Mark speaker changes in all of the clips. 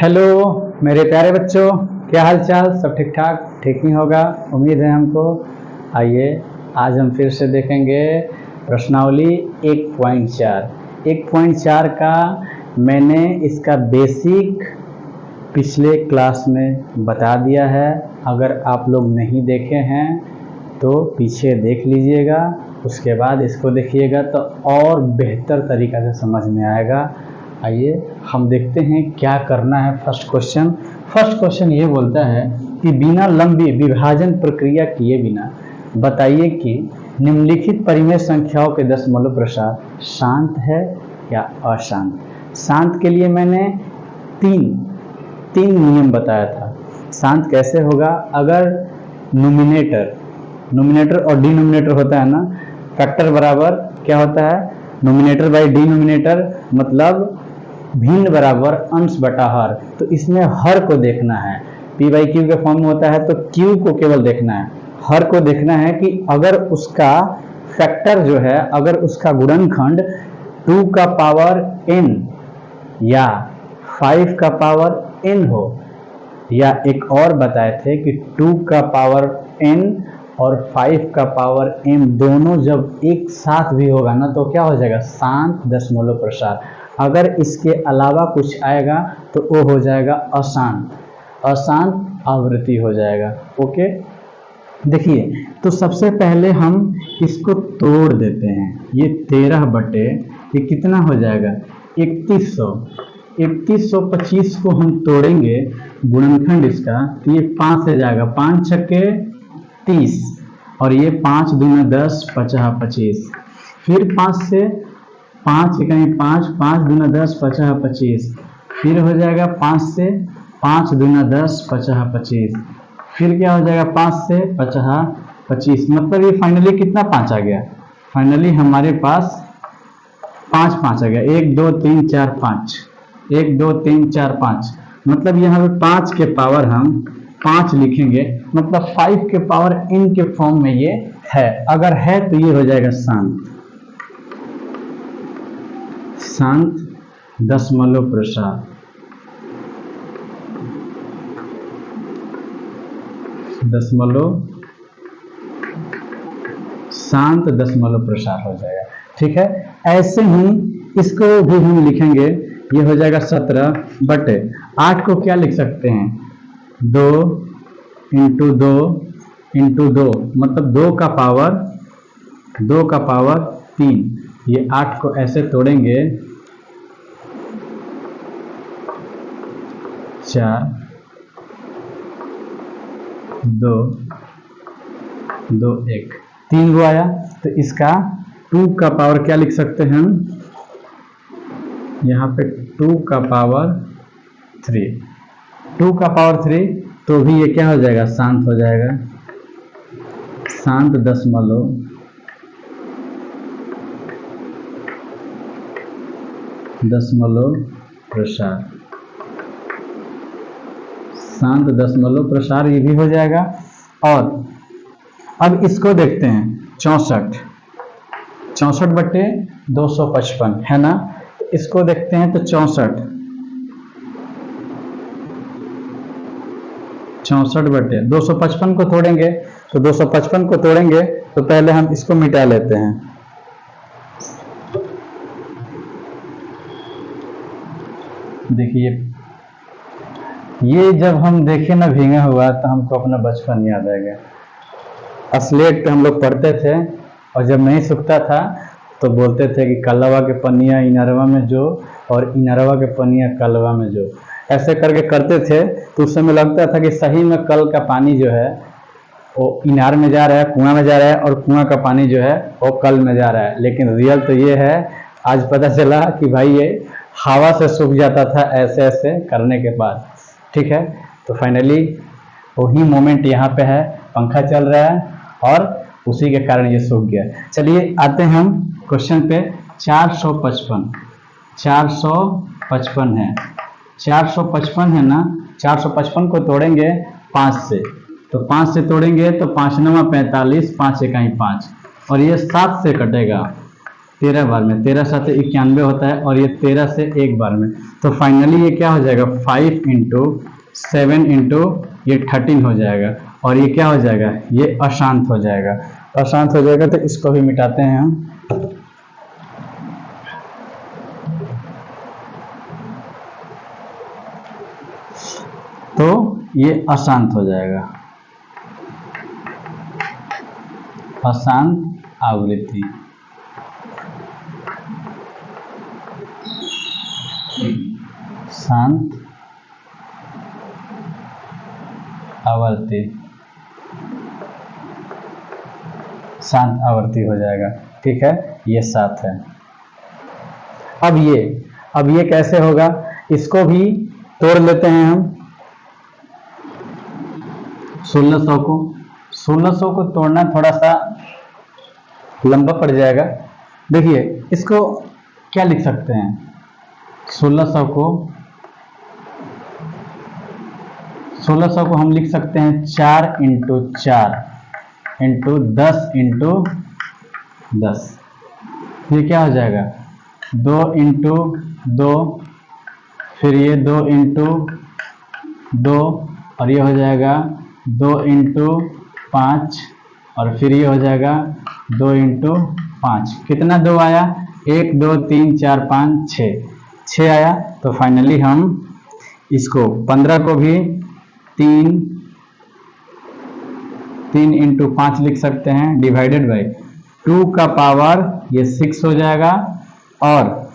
Speaker 1: Hello मेरे प्यारे बच्चों, क्या हाल चाल? सब ठीक ठाक? ठीक ही होगा, उम्मीद है हमको। आइए आज हम फिर से देखेंगे प्रश्नावली 1.4 का। मैंने इसका बेसिक पिछले क्लास में बता दिया है। अगर आप लोग नहीं देखे हैं तो पीछे देख लीजिएगा, उसके बाद इसको देखिएगा तो और बेहतर तरीक़ा से समझ में आएगा। आइए हम देखते हैं क्या करना है। फर्स्ट क्वेश्चन ये बोलता है कि बिना लंबी विभाजन प्रक्रिया किए बिना बताइए कि निम्नलिखित परिमेय संख्याओं के दशमलव प्रसार शांत है या अशांत। शांत के लिए मैंने तीन नियम बताया था। शांत कैसे होगा? अगर नोमिनेटर और डिनोमिनेटर होता है ना, फैक्टर बराबर क्या होता है? नोमिनेटर बाई डिनोमिनेटर, मतलब भिन्न बराबर अंश बटा हर। तो इसमें हर को देखना है। p बाई क्यू के फॉर्म में होता है तो q को केवल देखना है, हर को देखना है कि अगर उसका फैक्टर जो है, अगर उसका गुणनखंड 2 का पावर n या 5 का पावर n हो, या एक और बताए थे कि 2 का पावर n और 5 का पावर m दोनों जब एक साथ भी होगा ना तो क्या हो जाएगा? शांत दशमलव प्रसार। अगर इसके अलावा कुछ आएगा तो वो हो जाएगा अशांत आवृत्ति हो जाएगा। ओके, देखिए तो सबसे पहले हम इसको तोड़ देते हैं। ये 13 बटे ये कितना हो जाएगा? 3100। 3125 को हम तोड़ेंगे गुणनखंड इसका तो ये 5 से जाएगा, 5 छक्के 30 और ये 5 दूना 10, 50 25। फिर 5 से 5 इकाई 5, 5 दूना 10, 50 25। फिर हो जाएगा 5 से 5 दूना 10, 50 25। फिर क्या हो जाएगा? 5 से 50 25, मतलब ये फाइनली कितना 5 आ गया? फाइनली हमारे पास 5 आ गया। 1 2 3 4 5, 1 2 3 4 5, मतलब यहाँ पे 5 के पावर हम 5 लिखेंगे, मतलब 5 के पावर n के फॉर्म में ये है। अगर है तो ये हो जाएगा शांत दशमलव प्रसार। शांत दशमलव प्रसार हो जाएगा। ठीक है, ऐसे ही इसको भी हम लिखेंगे। ये हो जाएगा 17 बटे 8 को क्या लिख सकते हैं? 2 इंटू 2, मतलब 2 का पावर 3। ये 8 को ऐसे तोड़ेंगे 4 2 2 1, 3 को आया तो इसका 2 का पावर क्या लिख सकते हैं हम? यहाँ पे 2 का पावर 3, 2 का पावर 3, तो भी ये क्या हो जाएगा? शांत हो जाएगा। शांत दशमलव प्रसार। शांत दशमलव प्रसार ये भी हो जाएगा। और अब इसको देखते हैं 64 बटे 255 है ना। इसको देखते हैं तो 64 बटे 255 को तोड़ेंगे तो 255 को तोड़ेंगे तो पहले हम इसको मिटा लेते हैं। देखिए ये जब हम देखे ना भींगा हुआ तो हमको अपना बचपन याद आ गया। स्लेट पे हम लोग पढ़ते थे और जब नहीं सूखता था तो बोलते थे कि कलवा के पनिया इनारवा में जो और इनारवा के पनिया कलवा में जो, ऐसे करके करते थे। तो उस समय लगता था कि सही में कल का पानी जो है वो इनार में जा रहा है, कुआं में जा रहा है, और कुआं का पानी जो है वो कल में जा रहा है। लेकिन रियल तो ये है, आज पता चला कि भाई ये हवा से सूख जाता था ऐसे करने के बाद। ठीक है, तो फाइनली वही मोमेंट यहाँ पे है, पंखा चल रहा है और उसी के कारण ये सूख गया। चलिए आते हैं हम क्वेश्चन पे। 455 है, 455 है ना। 455 को तोड़ेंगे 5 से, तो 5 से तोड़ेंगे तो 5 9 45, 5 इकाई 5, और ये 7 से कटेगा 13 बार में, 13 7 91 होता है, और ये 13 से एक बार में, तो फाइनली ये क्या हो जाएगा 5 इंटू 7 इंटू ये 13 हो जाएगा, और ये क्या हो जाएगा, ये अशांत हो जाएगा। अशांत हो जाएगा तो इसको भी मिटाते हैं हम। तो ये अशांत हो जाएगा, अशांत आवृत्ति। शांत आवर्ती, शांत आवर्ती हो जाएगा। ठीक है, ये 7 है। अब ये कैसे होगा, इसको भी तोड़ लेते हैं हम। 1600 को तोड़ना थोड़ा सा लंबा पड़ जाएगा। देखिए इसको क्या लिख सकते हैं, 1600 को हम लिख सकते हैं 4 इंटू 4 इंटू 10 इंटू 10। ये क्या हो जाएगा 2 इंटू 2, फिर ये 2 इंटू 2, और ये हो जाएगा 2 इंटू 5, और फिर ये हो जाएगा 2 इंटू 5। कितना 2 आया, 1 2 3 4 5 6 आया। तो फाइनली हम इसको 15 को भी 3 इंटू 5 लिख सकते हैं, डिवाइडेड बाई 2 का पावर ये 6 हो जाएगा, और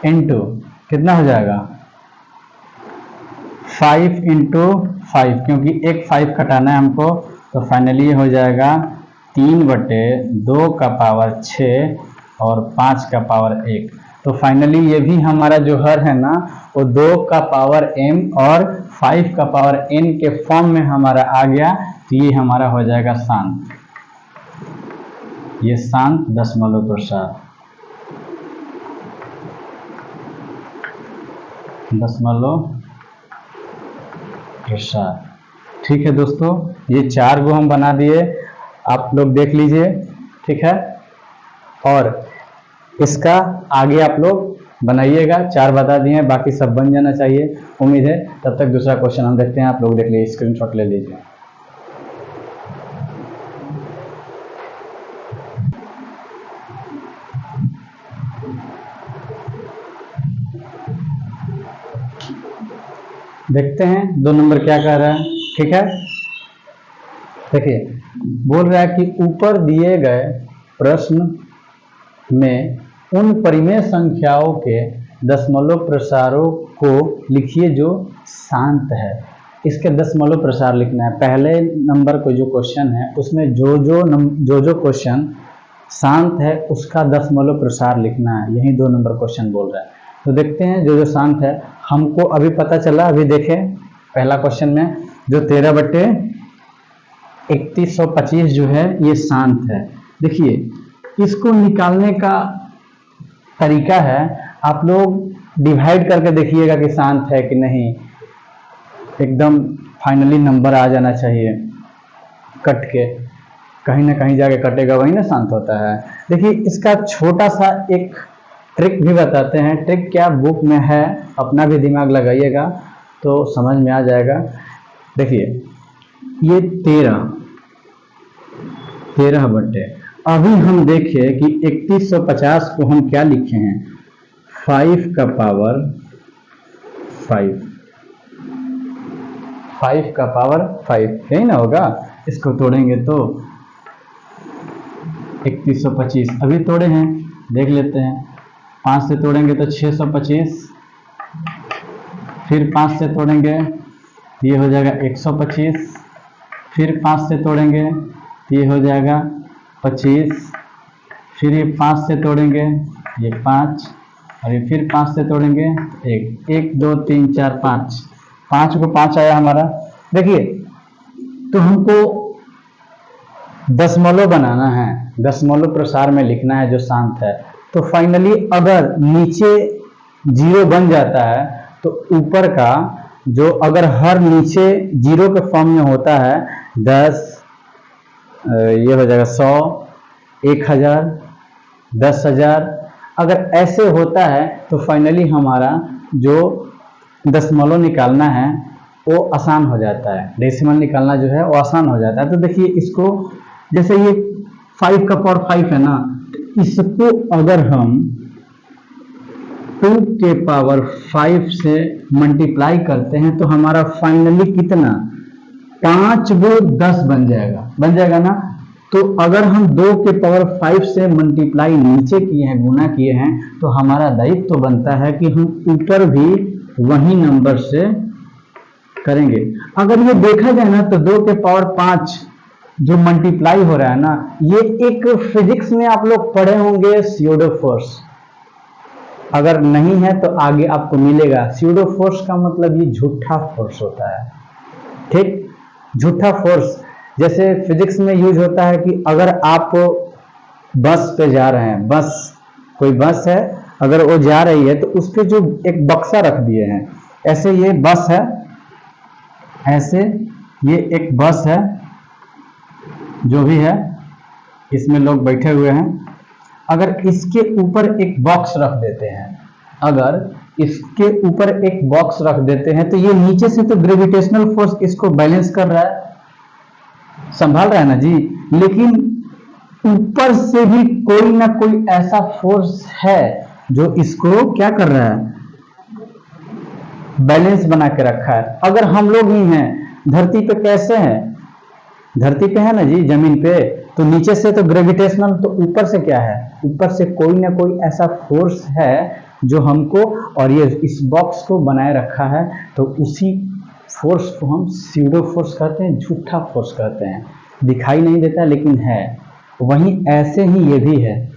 Speaker 1: इंटू कितना हो जाएगा 5 इंटू 5, क्योंकि एक 5 घटाना है हमको, तो फाइनली हो जाएगा 3/2 का पावर 6 और 5 का पावर 1। तो फाइनली ये भी हमारा जो हर है ना, वो 2 का पावर m और 5 का पावर n के फॉर्म में हमारा आ गया। तो ये हमारा हो जाएगा शांत, ये शांत दशमलव प्रसार, दशमलव प्रसार। ठीक है दोस्तों, ये 4 गो हम बना दिए, आप लोग देख लीजिए। ठीक है, और इसका आगे आप लोग बनाइएगा। 4 बता दिए, बाकी सब बन जाना चाहिए उम्मीद है। तब तक दूसरा क्वेश्चन हम देखते हैं, आप लोग देख लीजिए, स्क्रीनशॉट ले लीजिए। देखते हैं 2 नंबर क्या कह रहा है। ठीक है, देखिए बोल रहा है कि ऊपर दिए गए प्रश्न में उन परिमेय संख्याओं के दशमलव प्रसारों को लिखिए जो शांत है। इसके दशमलव प्रसार लिखना है। पहले नंबर को जो क्वेश्चन है उसमें जो क्वेश्चन शांत है उसका दशमलव प्रसार लिखना है। यही 2 नंबर क्वेश्चन बोल रहा है। तो देखते हैं जो शांत है, हमको अभी पता चला। अभी देखें पहला क्वेश्चन में जो 13/3125 जो है ये शांत है। देखिए इसको निकालने का तरीका है, आप लोग डिवाइड करके देखिएगा कि शांत है कि नहीं। एकदम फाइनली नंबर आ जाना चाहिए, कट के कहीं ना कहीं जाके कटेगा, वही ना शांत होता है। देखिए इसका छोटा सा एक ट्रिक भी बताते हैं। ट्रिक क्या बुक में है, अपना भी दिमाग लगाइएगा तो समझ में आ जाएगा। देखिए ये 13 बटे, अभी हम देखें कि 3150 को हम क्या लिखे हैं, 5 का पावर 5 यही ना होगा। इसको तोड़ेंगे तो 3125 अभी तोड़े हैं, देख लेते हैं। 5 से तोड़ेंगे तो 625, फिर 5 से तोड़ेंगे तो ये हो जाएगा 125, फिर 5 से तोड़ेंगे तो ये हो जाएगा 25, फिर ये 5 से तोड़ेंगे ये 5, और ये फिर 5 से तोड़ेंगे 1 2 3 4 5 को 5 आया हमारा। देखिए तो हमको दशमलव बनाना है, दशमलव प्रसार में लिखना है जो शांत है। तो फाइनली अगर नीचे 0 बन जाता है तो ऊपर का जो अगर हर नीचे 0 के फॉर्म में होता है 10, ये हो जाएगा 100, 1000, 10,000। अगर ऐसे होता है तो फाइनली हमारा जो दशमलव निकालना है वो आसान हो जाता है, डेसिमल निकालना जो है वो आसान हो जाता है। तो देखिए इसको, जैसे ये 5 का पावर 5 है ना, तो इसको अगर हम 2 के पावर 5 से मल्टीप्लाई करते हैं तो हमारा फाइनली कितना, 5 गो 10 बन जाएगा ना। तो अगर हम 2 के पावर 5 से मल्टीप्लाई नीचे किए हैं, गुना किए हैं, तो हमारा दायित्व तो बनता है कि हम ऊपर भी वही नंबर से करेंगे। अगर ये देखा जाए ना तो 2 के पावर 5 जो मल्टीप्लाई हो रहा है ना, ये एक फिजिक्स में आप लोग पढ़े होंगे स्यूडो फोर्स। अगर नहीं है तो आगे आपको मिलेगा। स्यूडो फोर्स का मतलब ये झूठा फोर्स होता है, ठीक, झूठा फोर्स। जैसे फिजिक्स में यूज होता है कि अगर आप बस पे जा रहे हैं, कोई बस है, अगर वो जा रही है तो उस पे जो एक बक्सा रख दिए हैं, ऐसे ये बस है, ऐसे ये एक बस है, जो भी है इसमें लोग बैठे हुए हैं। अगर इसके ऊपर एक बॉक्स रख देते हैं, अगर इसके ऊपर एक बॉक्स रख देते हैं तो ये नीचे से तो ग्रेविटेशनल फोर्स इसको बैलेंस कर रहा है, संभाल रहा है ना जी, लेकिन ऊपर से भी कोई ना कोई ऐसा फोर्स है जो इसको क्या कर रहा है, बैलेंस बना के रखा है। अगर हम लोग ही हैं धरती पे, कैसे हैं, धरती पे है ना जी, जमीन पे, तो नीचे से तो ग्रेविटेशनल, तो ऊपर से क्या है, ऊपर से कोई ना कोई ऐसा फोर्स है जो हमको और ये इस बॉक्स को बनाए रखा है। तो उसी फोर्स को हम स्यूडो फोर्स कहते हैं, झूठा फोर्स कहते हैं। दिखाई नहीं देता लेकिन है। वहीं ऐसे ही ये भी है,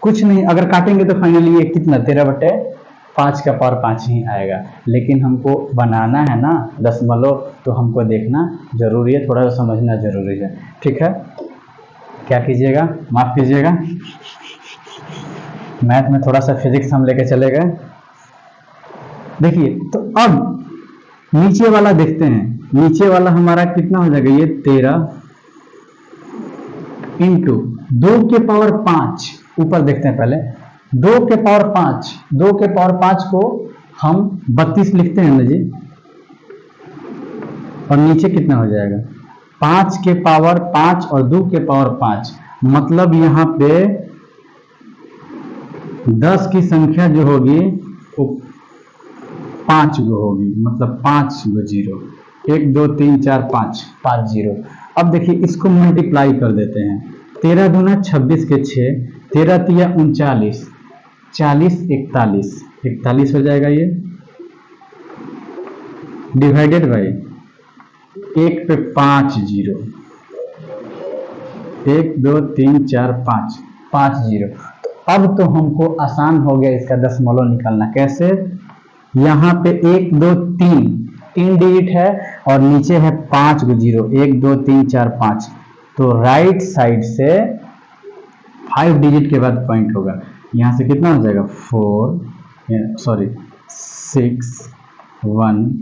Speaker 1: कुछ नहीं, अगर काटेंगे तो फाइनली ये कितना 13/5 का पावर 5 ही आएगा। लेकिन हमको बनाना है ना दशमलव, तो हमको देखना जरूरी है, थोड़ा सा समझना जरूरी है, ठीक है। क्या कीजिएगा, माफ कीजिएगा, मैथ में थोड़ा सा फिजिक्स हम लेके चले गए। देखिए तो अब नीचे वाला देखते हैं, नीचे वाला हमारा कितना हो जाएगा, ये 13 इंटू 2 के पावर 5, ऊपर देखते हैं पहले, 2 के पावर 5, 2 के पावर 5 को हम 32 लिखते हैं ना जी, और नीचे कितना हो जाएगा, 5 के पावर 5 और 2 के पावर 5, मतलब यहाँ पे 10 की संख्या जो होगी वो 5 गो होगी, मतलब 5 गो जीरो, 1 2 3 4 5, 5 जीरो। अब देखिए इसको मल्टीप्लाई कर देते हैं, 13 दूना 26 के 6, 13 तिया 39, 40 41, 41 हो जाएगा ये, डिवाइडेड बाई 1 पे 5 जीरो, 1 2 3 4 5, 5 जीरो। तो अब तो हमको आसान हो गया इसका दशमलव निकालना। कैसे, यहाँ पे 1 2 3 डिजिट है और नीचे है 5 गो जीरो, 1 2 3 4 5, तो राइट साइड से 5 डिजिट के बाद पॉइंट होगा। यहाँ से कितना हो जाएगा, 6 1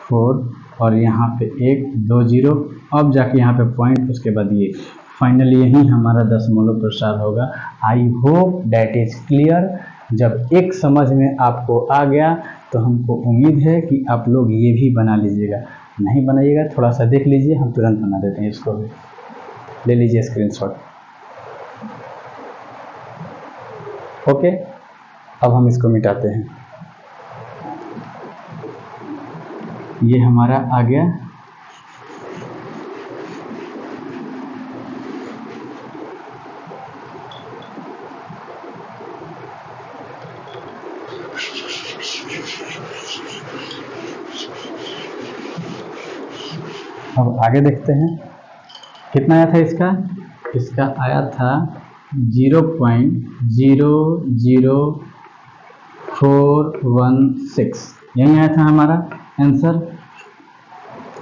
Speaker 1: 4, और यहाँ पे 1 2 जीरो, अब जाके यहाँ पे पॉइंट, उसके बाद ये, फाइनली यही हमारा दशमलव प्रसार होगा। I hope that is clear. जब एक समझ में आपको आ गया तो हमको उम्मीद है कि आप लोग ये भी बना लीजिएगा। नहीं बनाइएगा थोड़ा सा देख लीजिए, हम तुरंत बना देते हैं। इसको भी ले लीजिए स्क्रीनशॉट। ओके, अब हम इसको मिटाते हैं। ये हमारा आ गया। अब आगे देखते हैं कितना आया था इसका। इसका आया था 0.00416, यही आया था हमारा आंसर।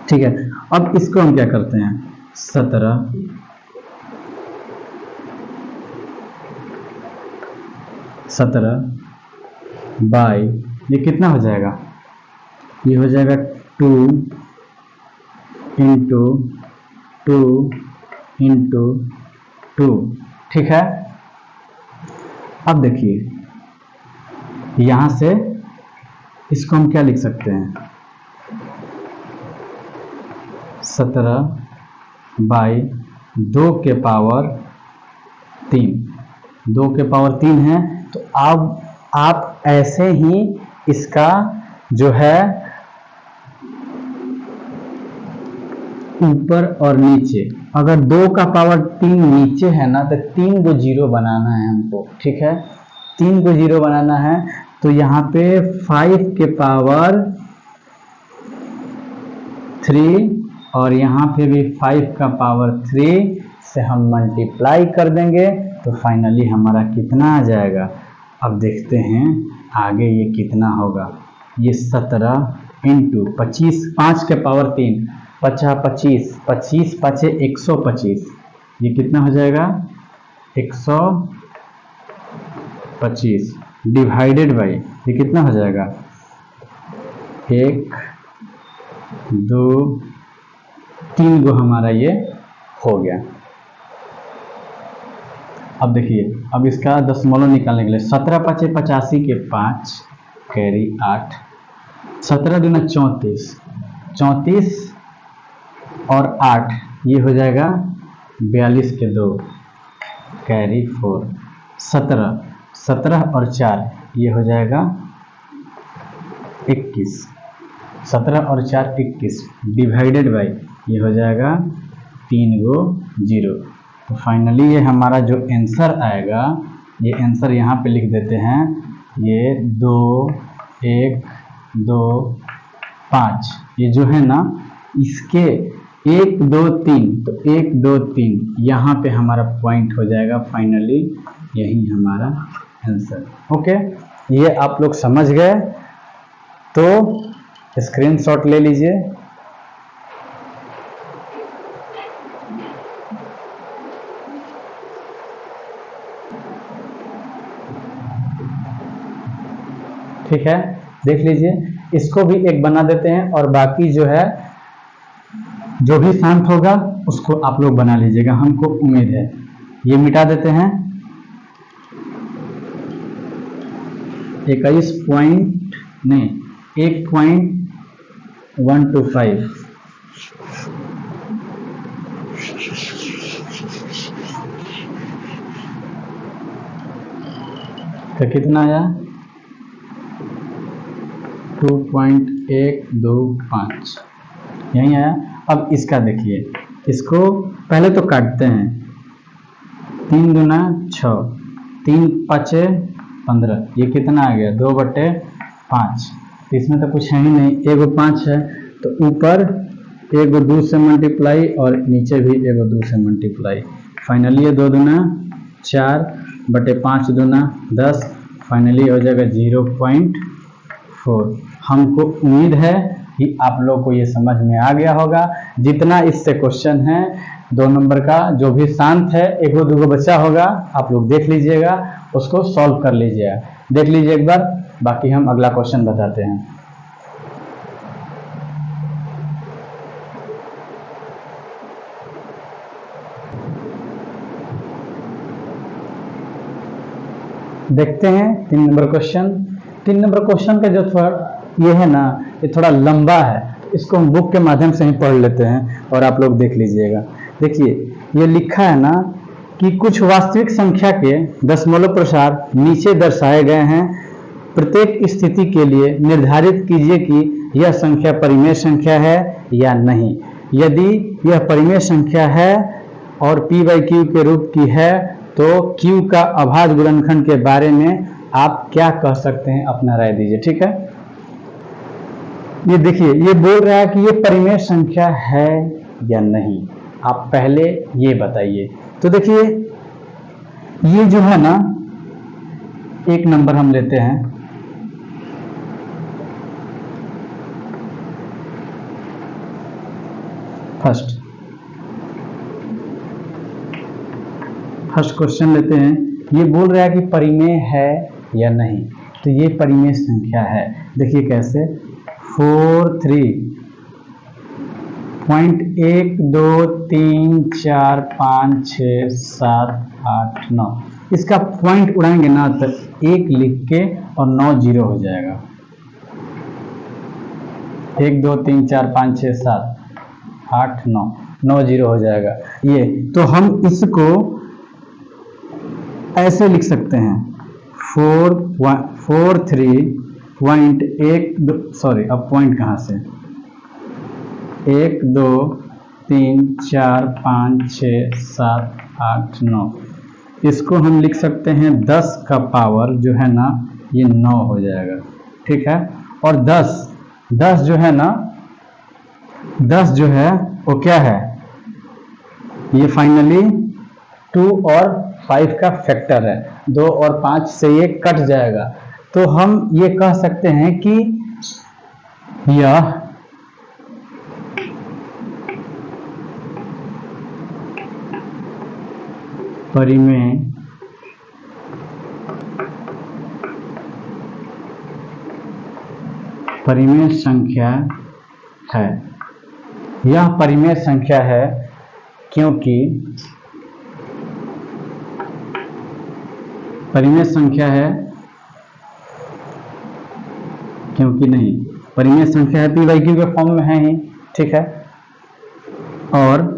Speaker 1: ठीक है, अब इसको हम क्या करते हैं, 17 बाई, ये कितना हो जाएगा, ये हो जाएगा 2 इंटू 2 इंटू 2, ठीक है। अब देखिए यहां से इसको हम क्या लिख सकते हैं, 17/2 के पावर 3, 2 के पावर 3 है। तो अब आप ऐसे ही इसका जो है ऊपर और नीचे, अगर 2 का पावर 3 नीचे है ना तो 3 को 0 बनाना है हमको, ठीक है, 3 को 0 बनाना है। तो यहाँ पे 5 के पावर 3 और यहाँ पे भी 5 का पावर 3 से हम मल्टीप्लाई कर देंगे तो फाइनली हमारा कितना आ जाएगा। अब देखते हैं आगे ये कितना होगा। ये 17 इंटू 25, 5 के पावर 3, 25, 25 5 125, ये कितना हो जाएगा 125 डिवाइडेड बाई ये कितना हो जाएगा 1 2 3 गो हमारा ये हो गया। अब देखिए अब इसका दशमलव निकालने के लिए 17 5 85 के 5 कैरी 8, 17 दूना 34, 34 और 8 ये हो जाएगा 42 के 2 कैरी 4, 17, 17 और 4 ये हो जाएगा 21, 17 और 4 21 डिवाइडेड बाई ये हो जाएगा 3 गो 0। तो फाइनली ये हमारा जो आंसर आएगा, ये आंसर यहाँ पे लिख देते हैं, ये 2 1 2 5, ये जो है ना इसके 1 2 3, तो 1 2 3 यहाँ पे हमारा पॉइंट हो जाएगा। फाइनली यही हमारा आंसर। ओके, ये आप लोग समझ गए तो स्क्रीनशॉट ले लीजिए। ठीक है, देख लीजिए, इसको भी एक बना देते हैं और बाकी जो है जो भी शांत होगा उसको आप लोग बना लीजिएगा, हमको उम्मीद है। ये मिटा देते हैं 21 पॉइंट नहीं 1.125 तो कितना आया 2.125 यही आया। अब इसका देखिए, इसको पहले तो काटते हैं, 3 दूना 6, 3 5 15, ये कितना आ गया 2/5। तो इसमें तो कुछ है ही नहीं, 1 5 है तो ऊपर 1 2 से मल्टीप्लाई और नीचे भी 1 2 से मल्टीप्लाई। फाइनली ये 2 दूना 4/5 दूना 10, फाइनली हो जाएगा 0.4। हमको उम्मीद है कि आप लोग को ये समझ में आ गया होगा। जितना इससे क्वेश्चन है 2 नंबर का जो भी शांत है, 1 2 गो बचा होगा, आप लोग देख लीजिएगा, उसको सॉल्व कर लीजिएगा, देख लीजिए एक बार, बाकी हम अगला क्वेश्चन बताते हैं। देखते हैं 3 नंबर क्वेश्चन। 3 नंबर क्वेश्चन का जो थोड़ा ये है ना, ये थोड़ा लंबा है, इसको हम बुक के माध्यम से ही पढ़ लेते हैं और आप लोग देख लीजिएगा। देखिए ये लिखा है ना कि कुछ वास्तविक संख्या के दशमलव प्रसार नीचे दर्शाए गए हैं। प्रत्येक स्थिति के लिए निर्धारित कीजिए कि यह संख्या परिमेय संख्या है या नहीं। यदि यह परिमेय संख्या है और p/q के रूप की है तो q का अभाज्य गुणनखंड के बारे में आप क्या कह सकते हैं, अपना राय दीजिए। ठीक है, ये देखिए ये बोल रहा है कि ये परिमेय संख्या है या नहीं, आप पहले ये बताइए। तो देखिए ये जो है ना, एक नंबर हम लेते हैं, फर्स्ट क्वेश्चन लेते हैं। ये बोल रहा है कि परिमेय है या नहीं, तो ये परिमेय संख्या है। देखिए कैसे, 4 3.1 2 3 4 5 6 7 8 9, इसका पॉइंट उड़ाएंगे ना तो 1 लिख के और 9 जीरो हो जाएगा। 1 2 3 4 5 6 7 8 9 9 जीरो हो जाएगा ये। तो हम इसको ऐसे लिख सकते हैं 443.1 सॉरी अब पॉइंट कहाँ से 1 2 3 4 5 6 7 8 9 इसको हम लिख सकते हैं 10 का पावर जो है ना ये 9 हो जाएगा। ठीक है, और 10 जो है ना 10 जो है वो क्या है, ये फाइनली 2 और 5 का फैक्टर है। 2 और 5 से ये कट जाएगा, तो हम ये कह सकते हैं कि यह परिमेय संख्या है। यह परिमेय संख्या है क्योंकि परिमेय संख्या है क्योंकि नहीं परिमेय संख्या है पी बाई क्यू के फॉर्म में है ही। ठीक है, और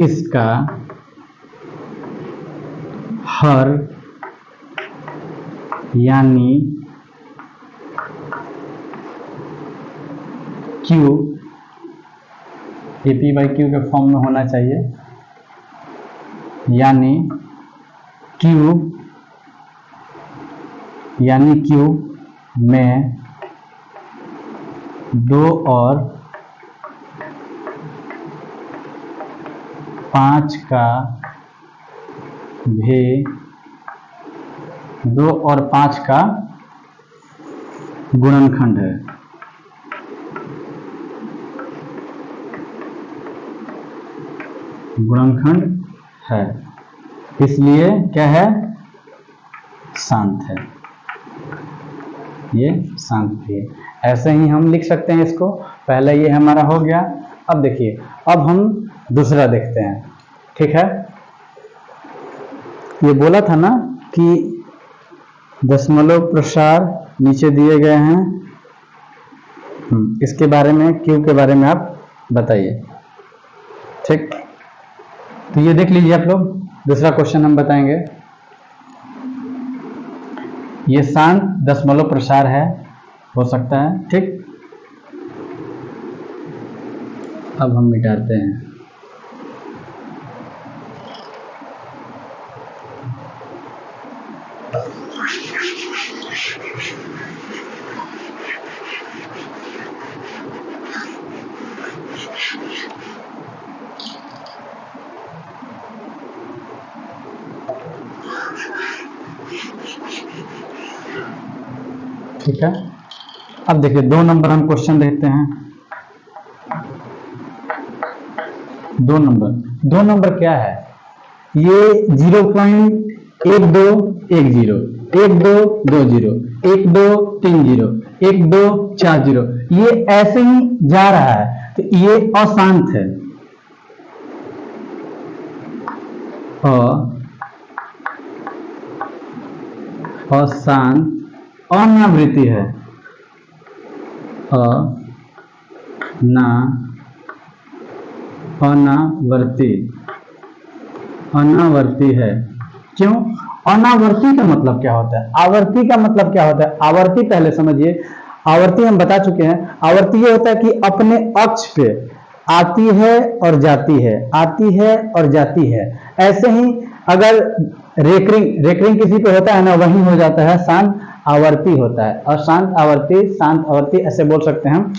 Speaker 1: इसका हर यानी क्यू ये पी बाई क्यू के फॉर्म में होना चाहिए, यानी क्यू में 2 और 5 का 2 और 5 का गुणनखंड है। गुणनखंड है, इसलिए क्या है, शांत है, ये शांत है। ऐसे ही हम लिख सकते हैं इसको। पहले ये हमारा हो गया। अब देखिए, अब हम दूसरा देखते हैं। ठीक है, ये बोला था ना कि दशमलव प्रसार नीचे दिए गए हैं, इसके बारे में क्यू के बारे में आप बताइए। ठीक, तो ये देख लीजिए आप लोग। दूसरा क्वेश्चन हम बताएंगे। ये शांत दशमलव प्रसार है, हो सकता है। ठीक, अब हम मिटाते हैं। ठीक है, अब देखिए 2 नंबर हम क्वेश्चन देखते हैं। 2 नंबर क्या है, ये 0.1210 1220 1230 1240 ये ऐसे ही जा रहा है, तो ये अशांत है। अशांत अनावृत्ति है, अनावर्ती है। क्यों? अनावर्ती का मतलब क्या होता है, आवर्ती का मतलब क्या होता है? आवर्ती पहले समझिए। आवर्ती हम बता चुके हैं। आवर्ती ये होता है कि अपने अक्ष पे आती है और जाती है, आती है और जाती है। ऐसे ही अगर रेकरिंग किसी पे होता है ना, वही हो जाता है शांत आवर्ती होता है। अशांत आवर्ती, शांत आवर्ती ऐसे बोल सकते हैं।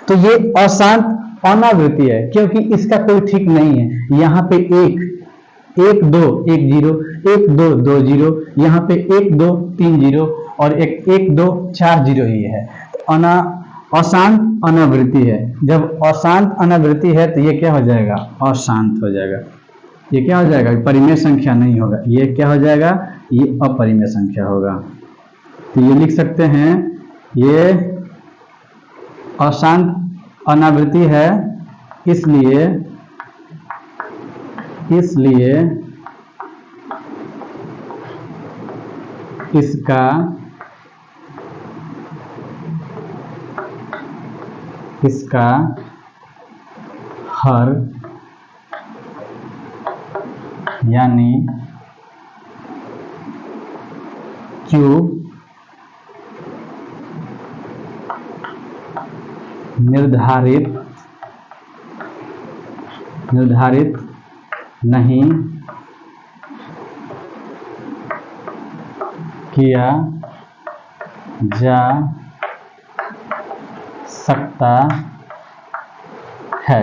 Speaker 1: तो ये अशांत अनावृत्ति है क्योंकि इसका कोई ठीक नहीं है। यहाँ पे 1 1 2 1 0 1 2 2 0, यहाँ पे 1 2 3 0 और 1 1 2 4 0 ही है। तो अशांत अनावृत्ति है। जब अशांत अनावृत्ति है तो ये क्या हो जाएगा, अशांत हो जाएगा। ये क्या हो जाएगा, परिमेय संख्या नहीं होगा। ये क्या हो जाएगा, ये अपरिमेय संख्या होगा। तो ये लिख सकते हैं, ये अशांत अनावृत्ति है, इसलिए इसलिए इसका हर यानी क्यूब निर्धारित नहीं किया जा सकता है,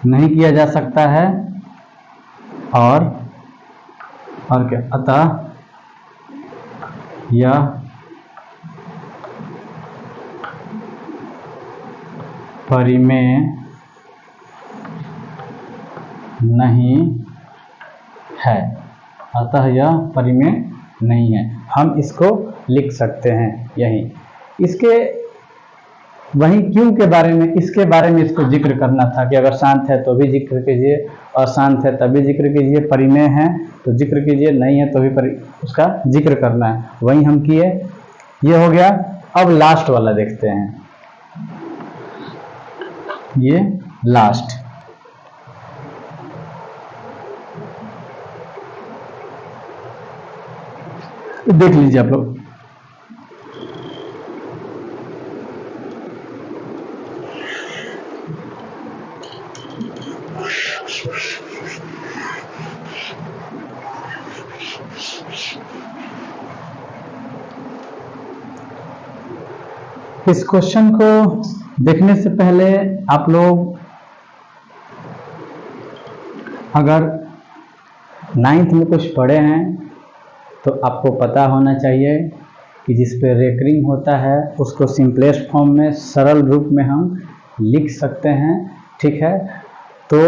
Speaker 1: नहीं किया जा सकता है। और क्या, अतः यह परिमेय नहीं है, अतः यह परिमेय नहीं है। हम इसको लिख सकते हैं यही। इसके वही क्यों के बारे में, इसके बारे में इसको जिक्र करना था कि अगर शांत है तो भी जिक्र कीजिए, अशांत है तभी जिक्र कीजिए, परिमेय है तो जिक्र कीजिए, नहीं है तो भी उसका जिक्र करना है। वही हम किए, ये हो गया। अब लास्ट वाला देखते हैं, ये लास्ट। देख लीजिए आप लोग, इस क्वेश्चन को देखने से पहले आप लोग अगर 9th में कुछ पढ़े हैं तो आपको पता होना चाहिए कि जिस पे रेकरिंग होता है उसको सिंपलेस्ट फॉर्म में, सरल रूप में हम लिख सकते हैं। ठीक है, तो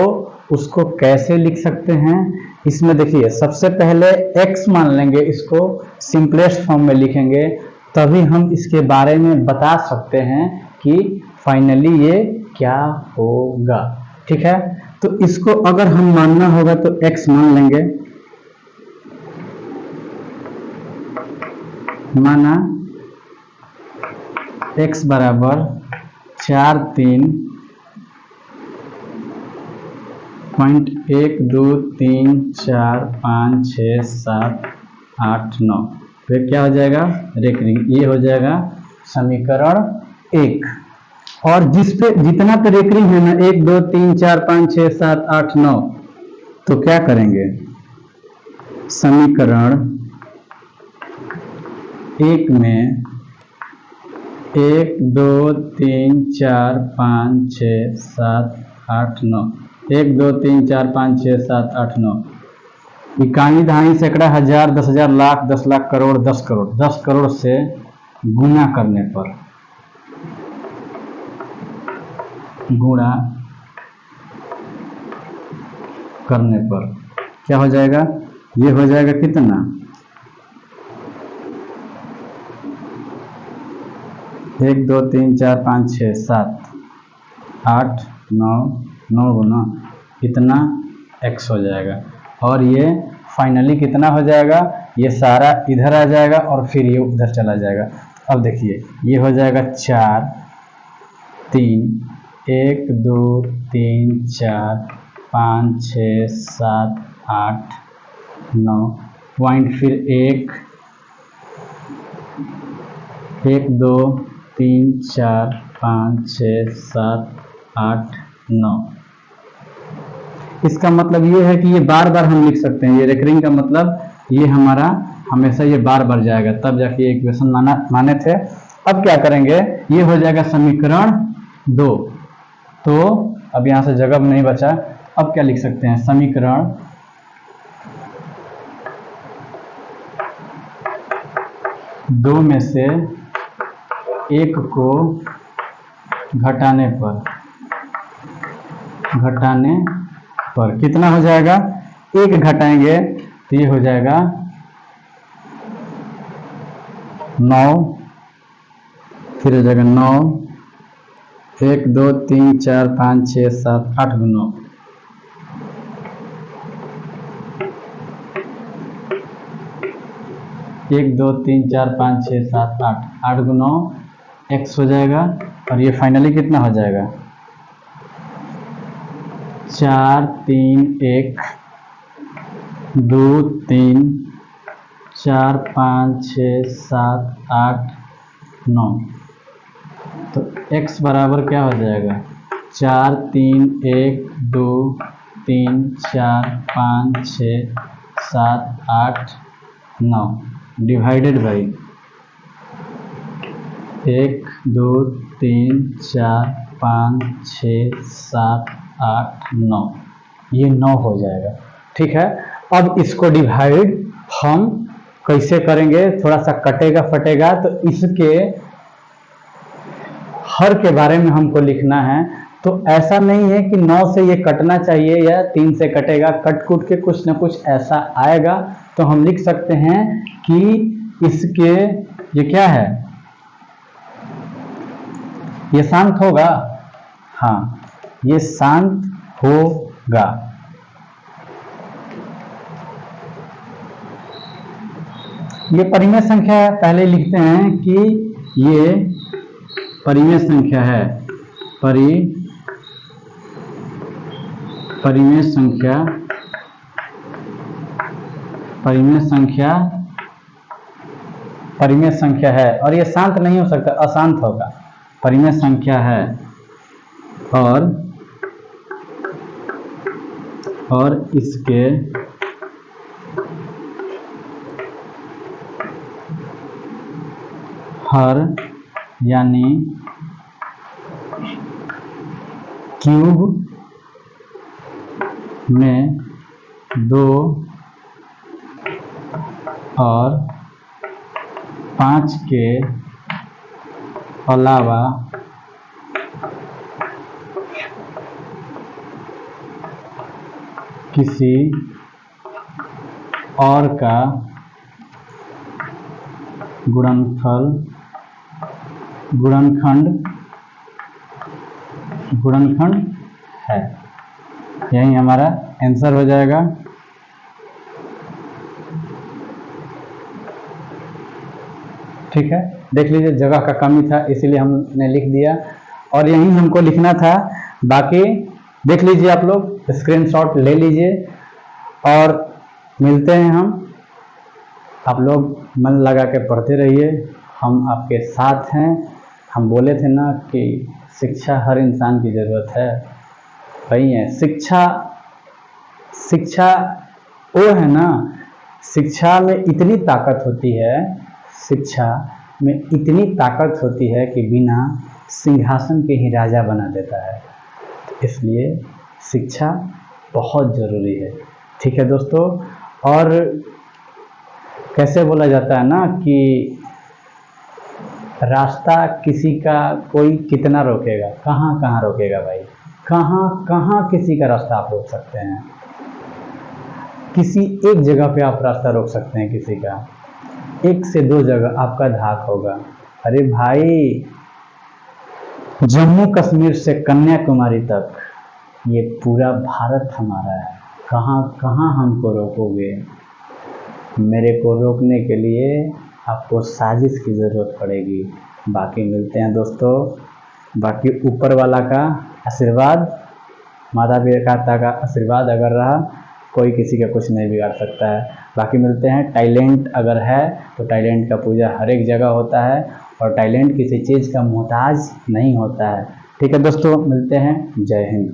Speaker 1: उसको कैसे लिख सकते हैं, इसमें देखिए सबसे पहले x मान लेंगे, इसको सिंपलेस्ट फॉर्म में लिखेंगे, तभी हम इसके बारे में बता सकते हैं कि फाइनली ये क्या होगा। ठीक है, तो इसको अगर हम मानना होगा तो x मान लेंगे, माना x बराबर 43.123456789, फिर क्या हो जाएगा रेकरिंग, ये हो जाएगा समीकरण 1। और जिस पे जितना पे रेकरिंग है ना 1 2 3 4 5 6 7 8 9, तो क्या करेंगे, समीकरण 1 में 1 2 3 4 5 6 7 8 9, 1 2 3 4 5 6 7 8 9, इकाई दहाई सैकड़ा हजार 10,000 लाख 10 लाख करोड़ 10 करोड़, 10 करोड़ से गुणा करने पर, क्या हो जाएगा, ये हो जाएगा कितना 1 2 3 4 5 6 7 8 9 9 गुना इतना x हो जाएगा। और ये फाइनली कितना हो जाएगा, ये सारा इधर आ जाएगा और फिर ये उधर चला जाएगा। अब देखिए ये हो जाएगा 4 3 1 2 3 4 5 6 7 8 9 पॉइंट, फिर 1 1 2 3 4 5 6 7 8 9। इसका मतलब ये है कि ये बार बार हम लिख सकते हैं, ये रेकरिंग का मतलब ये हमारा हमेशा ये बार बार जाएगा, तब जाके ये इक्वेशन माने थे। अब क्या करेंगे, ये हो जाएगा समीकरण 2। तो अब यहाँ से जगह नहीं बचा, अब क्या लिख सकते हैं, समीकरण 2 में से 1 को घटाने पर कितना हो जाएगा, 1 घटाएंगे तो ये हो जाएगा 9, फिर हो जाएगा 9 1 2 3 4 5 6 7 8 9, 1 2 3 4 5 6 7 8, 8 गुना x हो जाएगा और ये फाइनली कितना हो जाएगा 4 3 1 2 3 4 5 6 7 8 9। तो x बराबर क्या हो जाएगा 4 3 1 2 3 4 5 6 7 8 9 डिवाइडेड बाई 1 2 3 4 5 6 7 8 9, ये 9 हो जाएगा। ठीक है, अब इसको डिवाइड हम कैसे करेंगे, थोड़ा सा कटेगा फटेगा, तो इसके हर के बारे में हमको लिखना है। तो ऐसा नहीं है कि 9 से ये कटना चाहिए या 3 से कटेगा, कट कुट के कुछ ना कुछ ऐसा आएगा। तो हम लिख सकते हैं कि इसके ये क्या है, ये शांत होगा। हाँ, ये शांत होगा। ये परिमेय संख्या है, पहले लिखते हैं कि ये परिमेय संख्या है। परिमेय संख्या है और ये शांत नहीं हो सकता, अशांत होगा। परिमेय संख्या है और इसके हर यानी क्यूब में 2 और 5 के अलावा किसी और का गुणनखंड है। यही हमारा आंसर हो जाएगा। ठीक है, देख लीजिए जगह का कमी था इसीलिए हमने लिख दिया और यही हमको लिखना था। बाकी देख लीजिए, आप लोग स्क्रीनशॉट ले लीजिए और मिलते हैं हम। आप लोग मन लगा के पढ़ते रहिए, हम आपके साथ हैं। हम बोले थे ना कि शिक्षा हर इंसान की ज़रूरत है, वही है शिक्षा वो है ना, शिक्षा में इतनी ताकत होती है कि बिना सिंहासन के ही राजा बना देता है। इसलिए शिक्षा बहुत ज़रूरी है। ठीक है दोस्तों, और कैसे बोला जाता है ना कि रास्ता किसी का कोई कितना रोकेगा, कहाँ रोकेगा भाई, कहाँ किसी का रास्ता आप रोक सकते हैं। किसी एक जगह पे आप रास्ता रोक सकते हैं किसी का, 1 से 2 जगह आपका धाक होगा। अरे भाई, जम्मू कश्मीर से कन्याकुमारी तक ये पूरा भारत हमारा है, कहाँ हमको रोकोगे। मेरे को रोकने के लिए आपको साजिश की ज़रूरत पड़ेगी। बाकी मिलते हैं दोस्तों, बाकी ऊपर वाला का आशीर्वाद, माता पिता का आशीर्वाद अगर रहा, कोई किसी का कुछ नहीं बिगाड़ सकता है। बाकी मिलते हैं। टैलेंट अगर है तो टैलेंट का पूजा हर एक जगह होता है और टैलेंट किसी चीज़ का मोहताज नहीं होता है। ठीक है दोस्तों, मिलते हैं। जय हिंद।